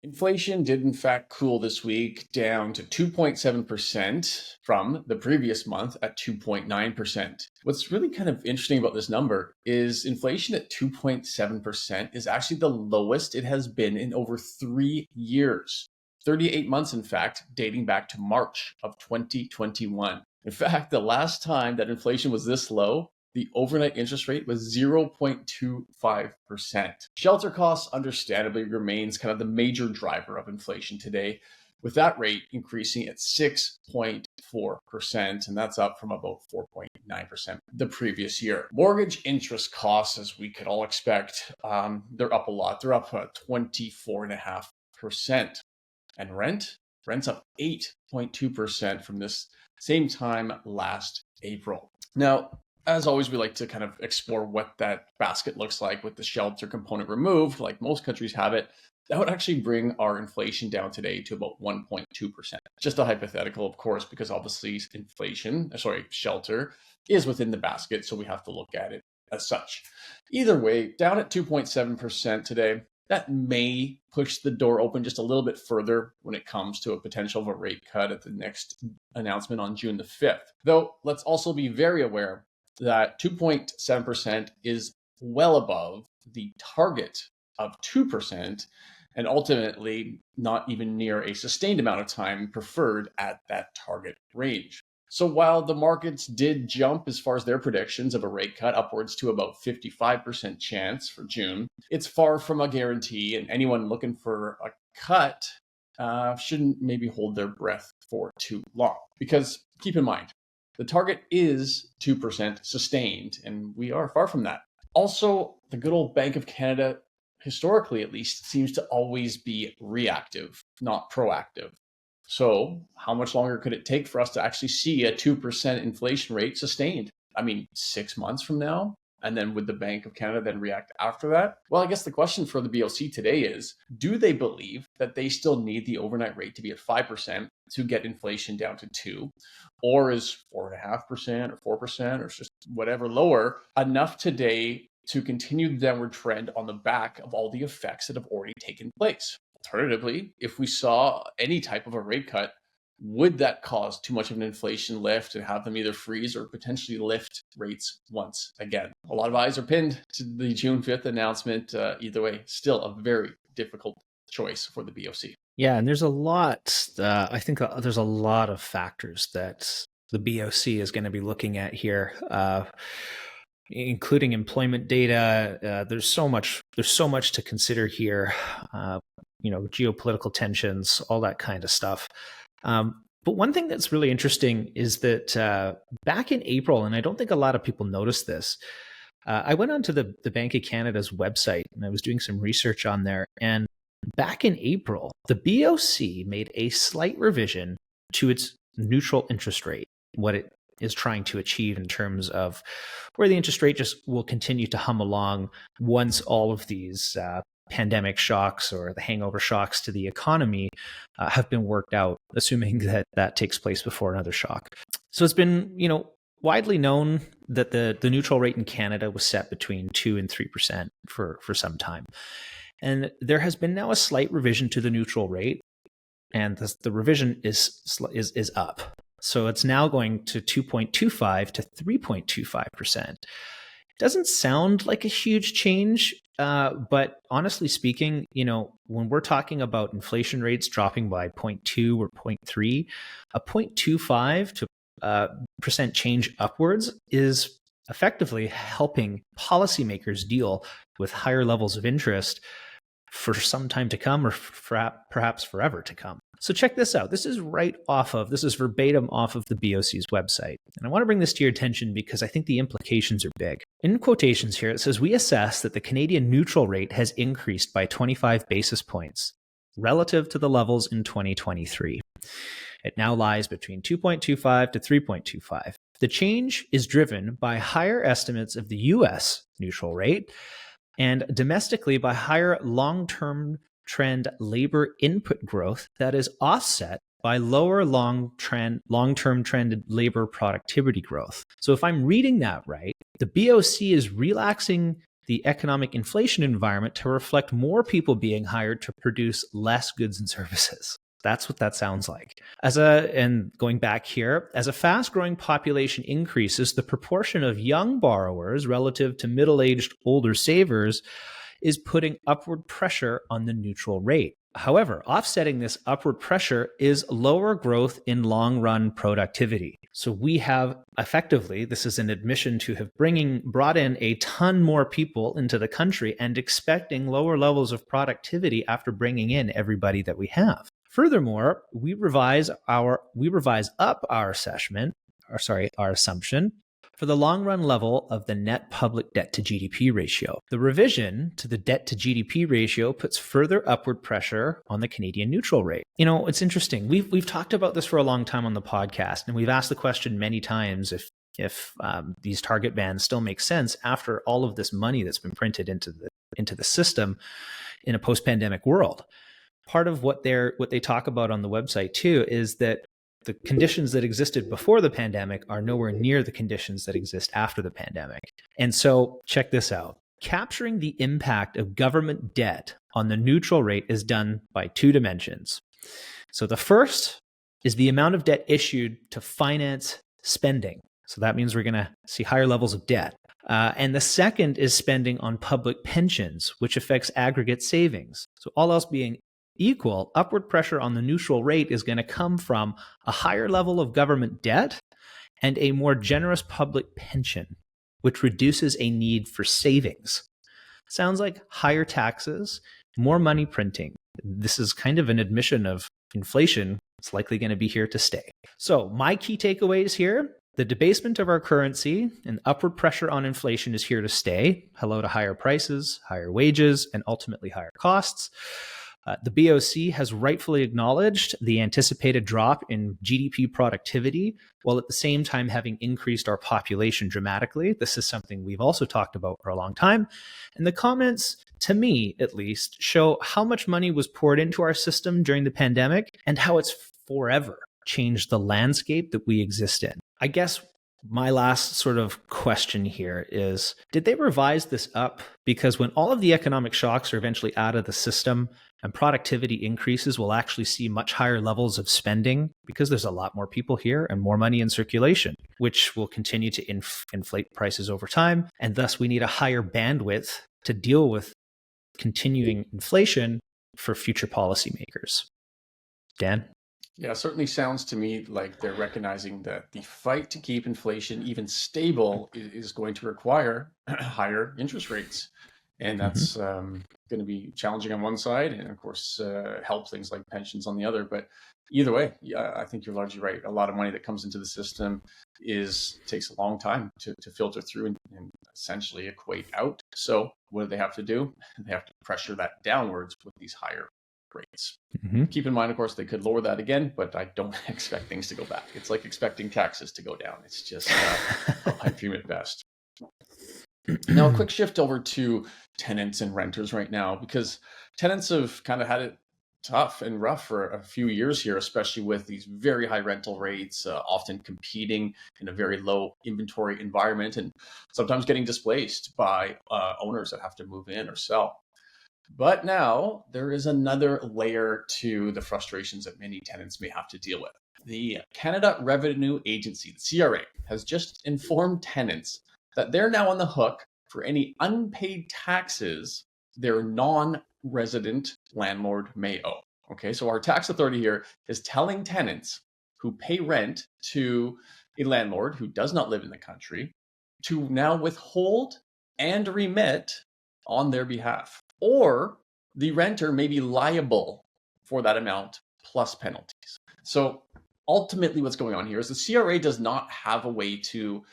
Inflation did in fact cool this week down to 2.7% from the previous month at 2.9%. What's really kind of interesting about this number is inflation at 2.7% is actually the lowest it has been in over 3 years. 38 months, in fact, dating back to March of 2021. In fact, the last time that inflation was this low, the overnight interest rate was 0.25%. Shelter costs understandably remains kind of the major driver of inflation today, with that rate increasing at 6.4%, and that's up from about 4.9% the previous year. Mortgage interest costs, as we could all expect, they're up a lot. They're up 24.5%. And rent's up 8.2% from this same time last April. Now, as always, we like to kind of explore what that basket looks like with the shelter component removed, like most countries have it. That would actually bring our inflation down today to about 1.2%. Just a hypothetical, of course, because obviously shelter is within the basket, so we have to look at it as such. Either way, down at 2.7% today, that may push the door open just a little bit further when it comes to a potential of a rate cut at the next announcement on June the 5th. Though, let's also be very aware that 2.7% is well above the target of 2% and ultimately not even near a sustained amount of time preferred at that target range. So while the markets did jump as far as their predictions of a rate cut upwards to about 55% chance for June, it's far from a guarantee, and anyone looking for a cut shouldn't maybe hold their breath for too long. Because keep in mind, the target is 2% sustained, and we are far from that. Also, the good old Bank of Canada, historically at least, seems to always be reactive, not proactive. So how much longer could it take for us to actually see a 2% inflation rate sustained? I mean, 6 months from now? And then would the Bank of Canada then react after that? Well, I guess the question for the BOC today is, do they believe that they still need the overnight rate to be at 5% to get inflation down to 2%? Or is 4.5% or 4% or just whatever lower enough today to continue the downward trend on the back of all the effects that have already taken place? Alternatively, if we saw any type of a rate cut, would that cause too much of an inflation lift and have them either freeze or potentially lift rates once again? A lot of eyes are pinned to the June 5th announcement. Either way, still a very difficult choice for the BOC. Yeah, and there's a lot, I think there's a lot of factors that the BOC is going to be looking at here, including employment data. There's so much to consider here, geopolitical tensions, all that kind of stuff. But one thing that's really interesting is that back in April, and I don't think a lot of people noticed this, I went onto the Bank of Canada's website and I was doing some research on there. And back in April, the BOC made a slight revision to its neutral interest rate, what it is trying to achieve in terms of where the interest rate just will continue to hum along once all of these pandemic shocks or the hangover shocks to the economy have been worked out, assuming that that takes place before another shock. So it's been, widely known that the neutral rate in Canada was set between 2 and 3% for some time. And there has been now a slight revision to the neutral rate, and the revision is up. So it's now going to 2.25 to 3.25%. Doesn't sound like a huge change, but honestly speaking, when we're talking about inflation rates dropping by 0.2 or 0.3, a 0.25 to percent change upwards is effectively helping policymakers deal with higher levels of interest for some time to come, or perhaps forever to come. So check this out. This is verbatim off of the BOC's website. And I want to bring this to your attention because I think the implications are big. In quotations here, it says, "We assess that the Canadian neutral rate has increased by 25 basis points relative to the levels in 2023. It now lies between 2.25 to 3.25. The change is driven by higher estimates of the US neutral rate and domestically by higher long-term trend labor input growth that is offset by lower long-term trended labor productivity growth." So if I'm reading that right, the BOC is relaxing the economic inflation environment to reflect more people being hired to produce less goods and services. That's what that sounds like. And going back here, as a fast-growing population increases, the proportion of young borrowers relative to middle-aged older savers is putting upward pressure on the neutral rate. However, offsetting this upward pressure is lower growth in long-run productivity. So we have effectively, this is an admission to have brought in a ton more people into the country and expecting lower levels of productivity after bringing in everybody that we have. Furthermore, we revise up our assumption for the long-run level of the net public debt to GDP ratio. The revision to the debt to GDP ratio puts further upward pressure on the Canadian neutral rate. You know, it's interesting. We've talked about this for a long time on the podcast, and we've asked the question many times if these target bands still make sense after all of this money that's been printed into the system in a post-pandemic world. Part of what they talk about on the website too is that the conditions that existed before the pandemic are nowhere near the conditions that exist after the pandemic. And so check this out. Capturing the impact of government debt on the neutral rate is done by two dimensions. So the first is the amount of debt issued to finance spending. So that means we're going to see higher levels of debt. And the second is spending on public pensions, which affects aggregate savings. So all else being equal, upward pressure on the neutral rate is going to come from a higher level of government debt and a more generous public pension, which reduces a need for savings. Sounds like higher taxes, more money printing. This is kind of an admission of inflation. It's likely going to be here to stay. So my key takeaways here: the debasement of our currency and upward pressure on inflation is here to stay. Hello to higher prices, higher wages, and ultimately higher costs. The BOC has rightfully acknowledged the anticipated drop in GDP productivity, while at the same time having increased our population dramatically. This is something we've also talked about for a long time. And the comments, to me at least, show how much money was poured into our system during the pandemic and how it's forever changed the landscape that we exist in. I guess my last sort of question here is, did they revise this up because when all of the economic shocks are eventually out of the system and productivity increases, we'll actually see much higher levels of spending because there's a lot more people here and more money in circulation, which will continue to inflate prices over time. And thus we need a higher bandwidth to deal with continuing inflation for future policymakers. Dan? Yeah, it certainly sounds to me like they're recognizing that the fight to keep inflation even stable is going to require higher interest rates. And that's going to be challenging on one side and, of course, help things like pensions on the other. But either way, yeah, I think you're largely right. A lot of money that comes into the system takes a long time to filter through and essentially equate out. So what do they have to do? They have to pressure that downwards with these higher rates. Keep in mind, of course, they could lower that again, but I don't expect things to go back. It's like expecting taxes to go down. It's just a pipe dream at best. Now, a quick shift over to tenants and renters right now, because tenants have kind of had it tough and rough for a few years here, especially with these very high rental rates, often competing in a very low inventory environment and sometimes getting displaced by owners that have to move in or sell. But now there is another layer to the frustrations that many tenants may have to deal with. The Canada Revenue Agency, the CRA, has just informed tenants that they're now on the hook for any unpaid taxes their non-resident landlord may owe. Okay, so our tax authority here is telling tenants who pay rent to a landlord who does not live in the country to now withhold and remit on their behalf. Or the renter may be liable for that amount plus penalties. So ultimately what's going on here is the CRA does not have a way to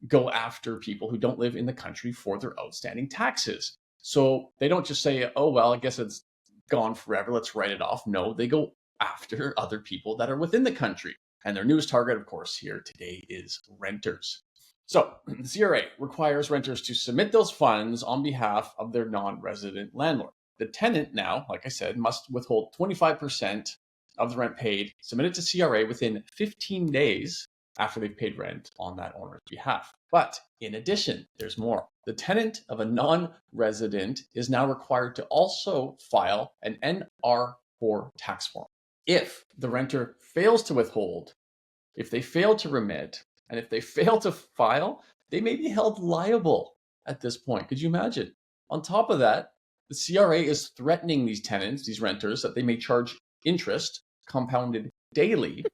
go after people who don't live in the country for their outstanding taxes. So they don't just say, oh, well, I guess it's gone forever, let's write it off. No, they go after other people that are within the country. And their newest target, of course, here today is renters. So the CRA requires renters to submit those funds on behalf of their non-resident landlord. The tenant now, like I said, must withhold 25% of the rent paid, submit it to CRA within 15 days after they've paid rent on that owner's behalf. But in addition, there's more. The tenant of a non-resident is now required to also file an NR4 tax form. If the renter fails to withhold, if they fail to remit, and if they fail to file, they may be held liable at this point. Could you imagine? On top of that, the CRA is threatening these tenants, these renters, that they may charge interest compounded daily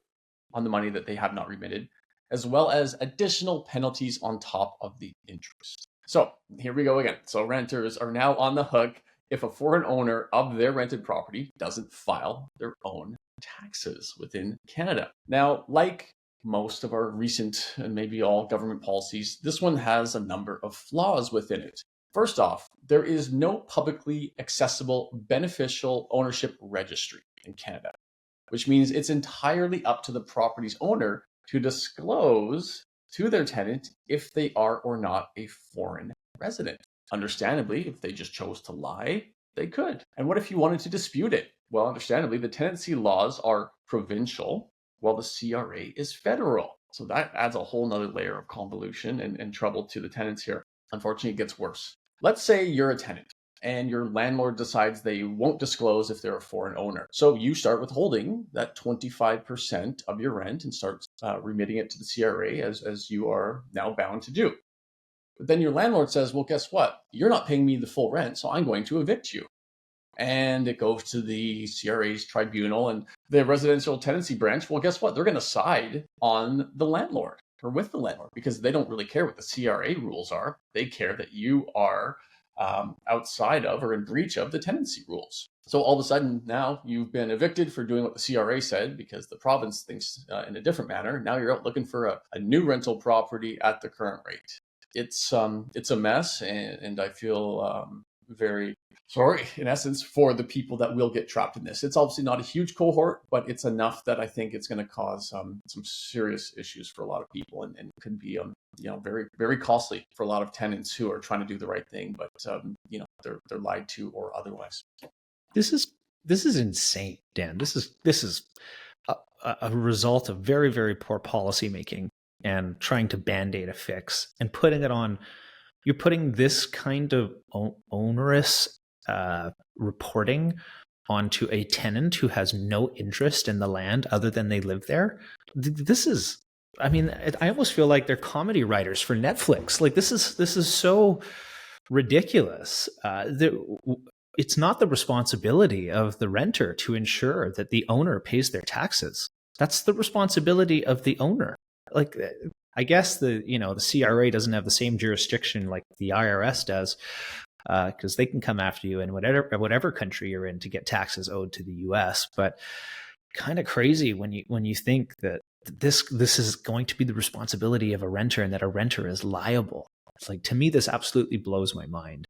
on the money that they have not remitted, as well as additional penalties on top of the interest. So here we go again. So renters are now on the hook if a foreign owner of their rented property doesn't file their own taxes within Canada. Now, like most of our recent and maybe all government policies, this one has a number of flaws within it. First off, there is no publicly accessible beneficial ownership registry in Canada, which means it's entirely up to the property's owner to disclose to their tenant if they are or not a foreign resident. Understandably, if they just chose to lie, they could. And what if you wanted to dispute it? Well, understandably, the tenancy laws are provincial, while the CRA is federal. So that adds a whole nother layer of convolution and trouble to the tenants here. Unfortunately, it gets worse. Let's say you're a tenant and your landlord decides they won't disclose if they're a foreign owner. So you start withholding that 25% of your rent and start remitting it to the CRA as you are now bound to do. But then your landlord says, well, guess what? You're not paying me the full rent, so I'm going to evict you. And it goes to the CRA's tribunal and the residential tenancy branch. Well, guess what? They're going to side on the landlord or with the landlord because they don't really care what the CRA rules are. They care that you are outside of or in breach of the tenancy rules. So all of a sudden now you've been evicted for doing what the CRA said because the province thinks in a different manner. Now you're out looking for a new rental property at the current rate. It's a mess, and I feel very sorry, in essence, for the people that will get trapped in this. It's obviously not a huge cohort, but it's enough that I think it's going to cause some serious issues for a lot of people, and could be very, very costly for a lot of tenants who are trying to do the right thing, but they're lied to or otherwise. This is insane, Dan. This is a result of very, very poor policymaking and trying to band-aid a fix and putting it on. You're putting this kind of onerous reporting onto a tenant who has no interest in the land other than they live there. This is, I almost feel like they're comedy writers for Netflix. Like this is so ridiculous. It's not the responsibility of the renter to ensure that the owner pays their taxes. That's the responsibility of the owner. Like, I guess the CRA doesn't have the same jurisdiction like the IRS does, because they can come after you in whatever country you're in to get taxes owed to the US. But kind of crazy when you think that this is going to be the responsibility of a renter and that a renter is liable. It's like, to me, this absolutely blows my mind.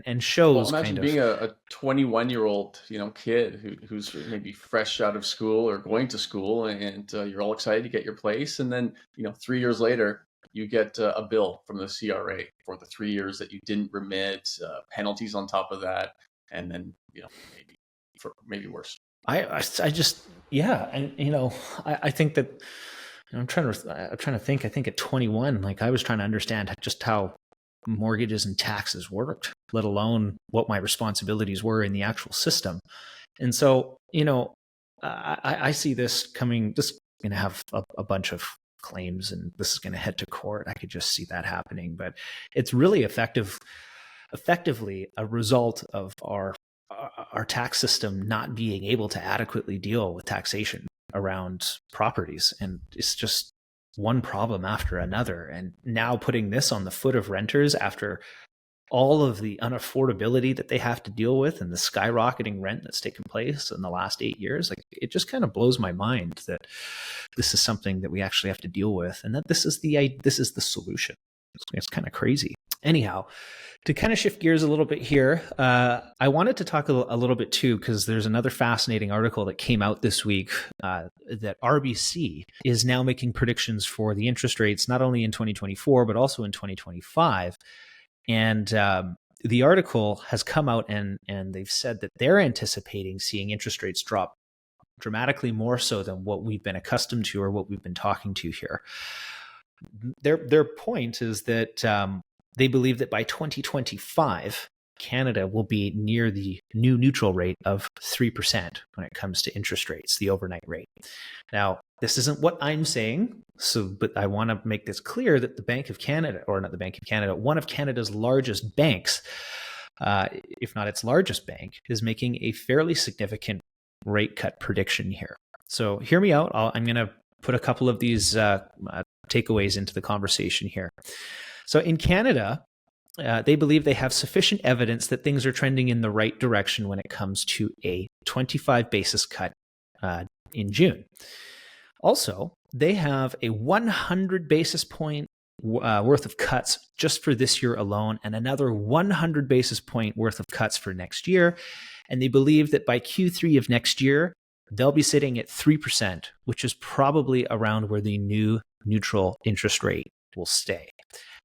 And shows imagine being a 21-year-old kid who's maybe fresh out of school or going to school, and you're all excited to get your place, and then 3 years later you get a bill from the CRA for the 3 years that you didn't remit, penalties on top of that, and then maybe worse. I just and I think that I'm trying to think. I think at 21, like, I was trying to understand just how mortgages and taxes worked, let alone what my responsibilities were in the actual system. And so, I see this coming, this is going to have a bunch of claims, and this is going to head to court. I could just see that happening, but it's really effectively a result of our tax system not being able to adequately deal with taxation around properties. And it's just one problem after another. And now putting this on the foot of renters after all of the unaffordability that they have to deal with and the skyrocketing rent that's taken place in the last 8 years, like, it just kind of blows my mind that this is something that we actually have to deal with, and that this is the solution. It's kind of crazy. Anyhow, to kind of shift gears a little bit here, I wanted to talk a little bit too, because there's another fascinating article that came out this week that RBC is now making predictions for the interest rates, not only in 2024, but also in 2025. And the article has come out and they've said that they're anticipating seeing interest rates drop dramatically more so than what we've been accustomed to or what we've been talking to here. Their point is that they believe that by 2025, Canada will be near the new neutral rate of 3% when it comes to interest rates, the overnight rate. Now, this isn't what I'm saying, but I want to make this clear that the Bank of Canada, or not the Bank of Canada, one of Canada's largest banks, if not its largest bank, is making a fairly significant rate cut prediction here. So hear me out. I'm going to put a couple of these takeaways into the conversation here. So in Canada, they believe they have sufficient evidence that things are trending in the right direction when it comes to a 25 basis cut in June. Also, they have a 100 basis point worth of cuts just for this year alone, and another 100 basis point worth of cuts for next year. And they believe that by Q3 of next year, they'll be sitting at 3%, which is probably around where the new neutral interest rate will stay.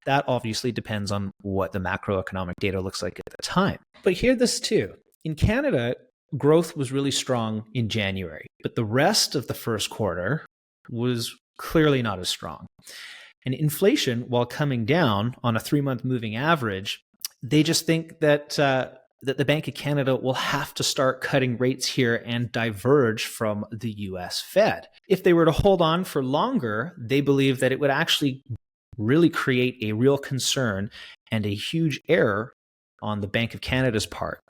That obviously depends on what the macroeconomic data looks like at the time. But hear this too. In Canada, growth was really strong in January, but the rest of the first quarter was clearly not as strong. And inflation, while coming down on a 3-month moving average, they just think that the Bank of Canada will have to start cutting rates here and diverge from the US Fed. If they were to hold on for longer, they believe that it would actually really create a real concern and a huge error on the Bank of Canada's part.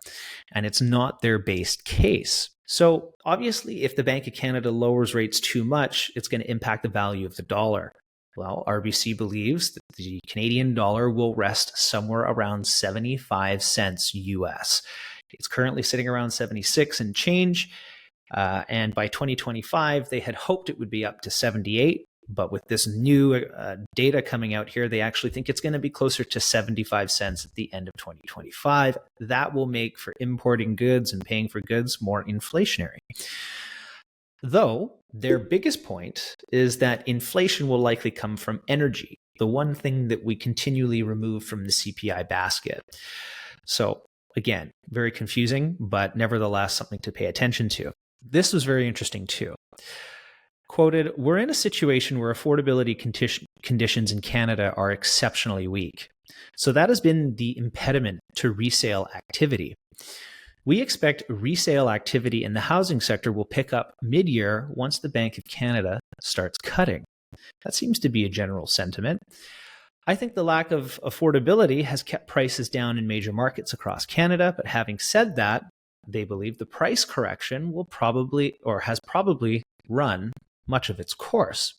And it's not their base case. So obviously, if the Bank of Canada lowers rates too much, it's going to impact the value of the dollar. Well, RBC believes that the Canadian dollar will rest somewhere around 75 cents US. It's currently sitting around 76 and change. And by 2025, they had hoped it would be up to 78. But with this new data coming out here, they actually think it's going to be closer to 75 cents at the end of 2025. That will make for importing goods and paying for goods more inflationary. Though their biggest point is that inflation will likely come from energy, the one thing that we continually remove from the CPI basket. So again, very confusing, but nevertheless something to pay attention to. This was very interesting too. Quoted, "We're in a situation where affordability conditions in Canada are exceptionally weak. So that has been the impediment to resale activity. We expect resale activity in the housing sector will pick up mid-year once the Bank of Canada starts cutting." That seems to be a general sentiment. I think the lack of affordability has kept prices down in major markets across Canada, but having said that, they believe the price correction will probably, or has probably, run much of its course.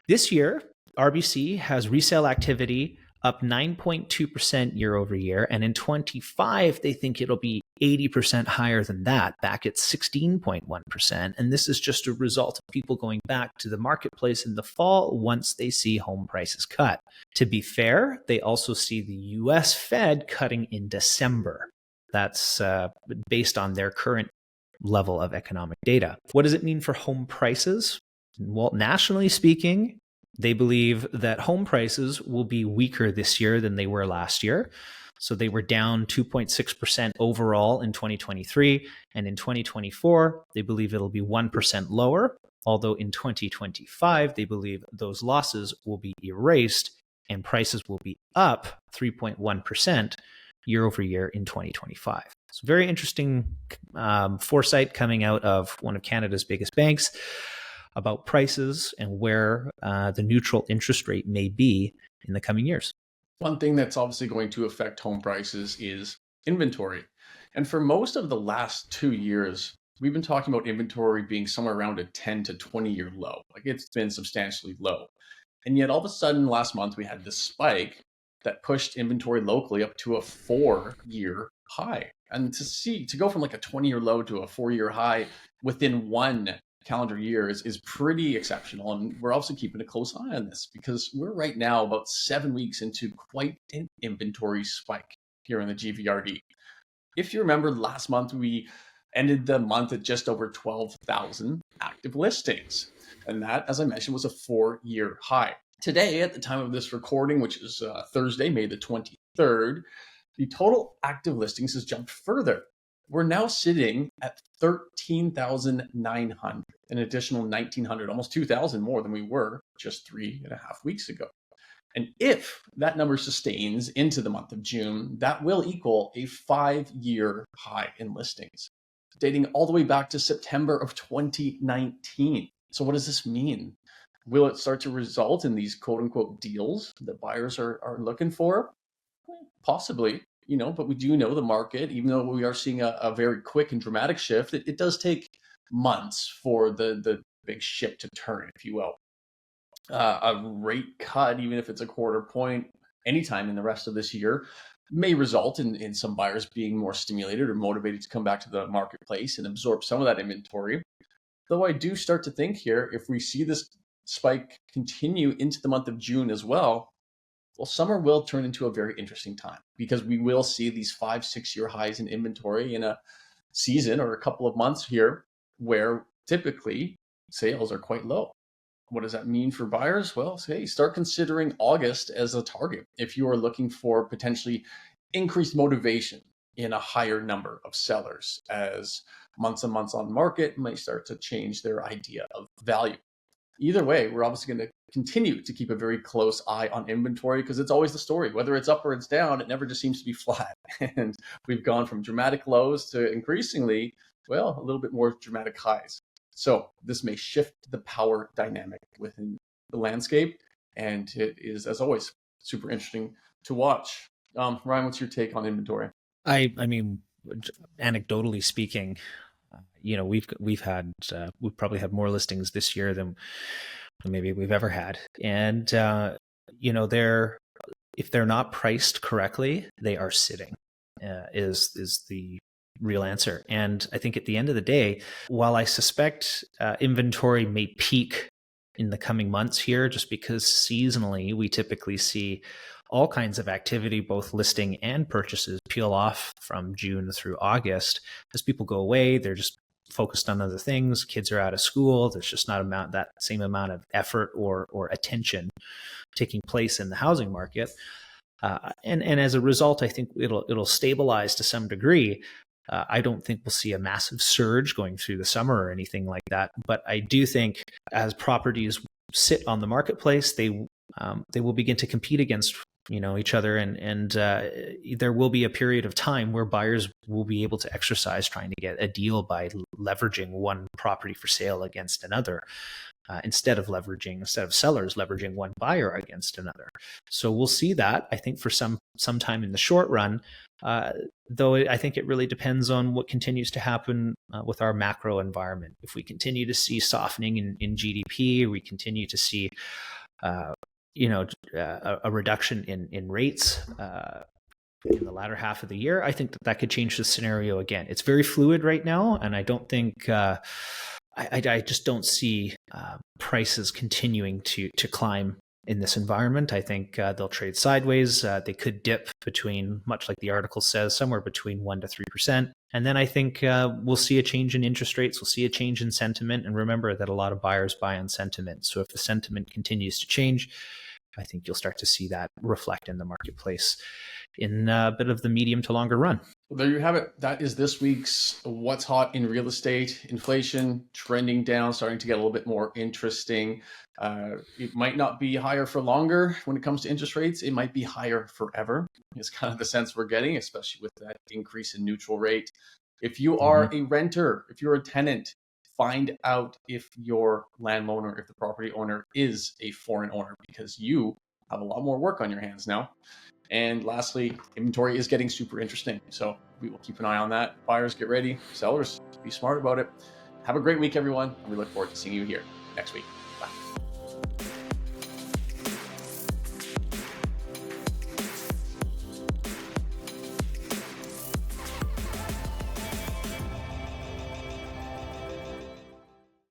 This year, RBC has resale activity up 9.2% year over year, and in 25, they think it'll be 80% higher than that, back at 16.1%. And this is just a result of people going back to the marketplace in the fall once they see home prices cut. To be fair, they also see the US Fed cutting in December. That's based on their current level of economic data. What does it mean for home prices? Well, nationally speaking, they believe that home prices will be weaker this year than they were last year. So they were down 2.6% overall in 2023. And in 2024, they believe it'll be 1% lower. Although in 2025, they believe those losses will be erased and prices will be up 3.1% year over year in 2025. It's very interesting foresight coming out of one of Canada's biggest banks about prices and where the neutral interest rate may be in the coming years. One thing that's obviously going to affect home prices is inventory. And for most of the last 2 years, we've been talking about inventory being somewhere around a 10 to 20-year low. Like it's been substantially low. And yet all of a sudden last month, we had this spike that pushed inventory locally up to a 4-year high. And to go from like a 20-year low to a 4-year high within one calendar year is pretty exceptional. And we're also keeping a close eye on this because we're right now about 7 weeks into quite an inventory spike here in the GVRD. If you remember last month, we ended the month at just over 12,000 active listings. And that, as I mentioned, was a 4-year high. Today, at the time of this recording, which is Thursday, May the 23rd, the total active listings has jumped further we're now sitting at 13,900, an additional 1,900, almost 2,000 more than we were just 3.5 weeks ago. And if that number sustains into the month of June, that will equal a 5-year high in listings, dating all the way back to September of 2019. So what does this mean? Will it start to result in these quote unquote deals that buyers are looking for? Possibly, but we do know the market, even though we are seeing a very quick and dramatic shift, it does take months for the big ship to turn, if you will. A rate cut, even if it's a quarter point, anytime in the rest of this year, may result in some buyers being more stimulated or motivated to come back to the marketplace and absorb some of that inventory. Though I do start to think here, if we see this spike continue into the month of June as well, summer will turn into a very interesting time because we will see these 5-6 year highs in inventory in a season or a couple of months here where typically sales are quite low. What does that mean for buyers? Well, hey, start considering August as a target if you are looking for potentially increased motivation in a higher number of sellers, as months and months on market might start to change their idea of value. Either way, we're obviously going to continue to keep a very close eye on inventory because it's always the story. Whether it's up or it's down, it never just seems to be flat. And we've gone from dramatic lows to increasingly, a little bit more dramatic highs. So this may shift the power dynamic within the landscape. And it is, as always, super interesting to watch. Ryan, what's your take on inventory? I mean, anecdotally speaking, we've probably had more listings this year than maybe we've ever had. And, if they're not priced correctly, they are sitting, is the real answer. And I think at the end of the day, while I suspect inventory may peak in the coming months here, just because seasonally we typically see all kinds of activity, both listing and purchases, peel off from June through August. As people go away, they're just focused on other things. Kids are out of school. There's just not that same amount of effort or attention taking place in the housing market. And as a result, I think it'll stabilize to some degree. I don't think we'll see a massive surge going through the summer or anything like that. But I do think as properties sit on the marketplace, they will begin to compete against each other, and there will be a period of time where buyers will be able to exercise trying to get a deal by leveraging one property for sale against another. Instead of sellers leveraging one buyer against another. So we'll see that, I think, for some time in the short run, though I think it really depends on what continues to happen with our macro environment. If we continue to see softening in GDP, we continue to see a reduction in rates in the latter half of the year, I think that could change the scenario again. It's very fluid right now, and I don't think... I just don't see prices continuing to climb in this environment. I think they'll trade sideways. They could dip between, much like the article says, somewhere between 1% to 3%. And then I think we'll see a change in interest rates. We'll see a change in sentiment. And remember that a lot of buyers buy on sentiment. So if the sentiment continues to change, I think you'll start to see that reflect in the marketplace in a bit of the medium to longer run. Well, there you have it. That is this week's What's Hot in Real Estate. Inflation trending down, starting to get a little bit more interesting. It might not be higher for longer when it comes to interest rates. It might be higher forever. It's kind of the sense we're getting, especially with that increase in neutral rate. If you are a renter, if you're a tenant, find out if your landowner, if the property owner is a foreign owner, because you have a lot more work on your hands now. And lastly, inventory is getting super interesting. So we will keep an eye on that. Buyers, get ready. Sellers, be smart about it. Have a great week, everyone. And we look forward to seeing you here next week. Bye.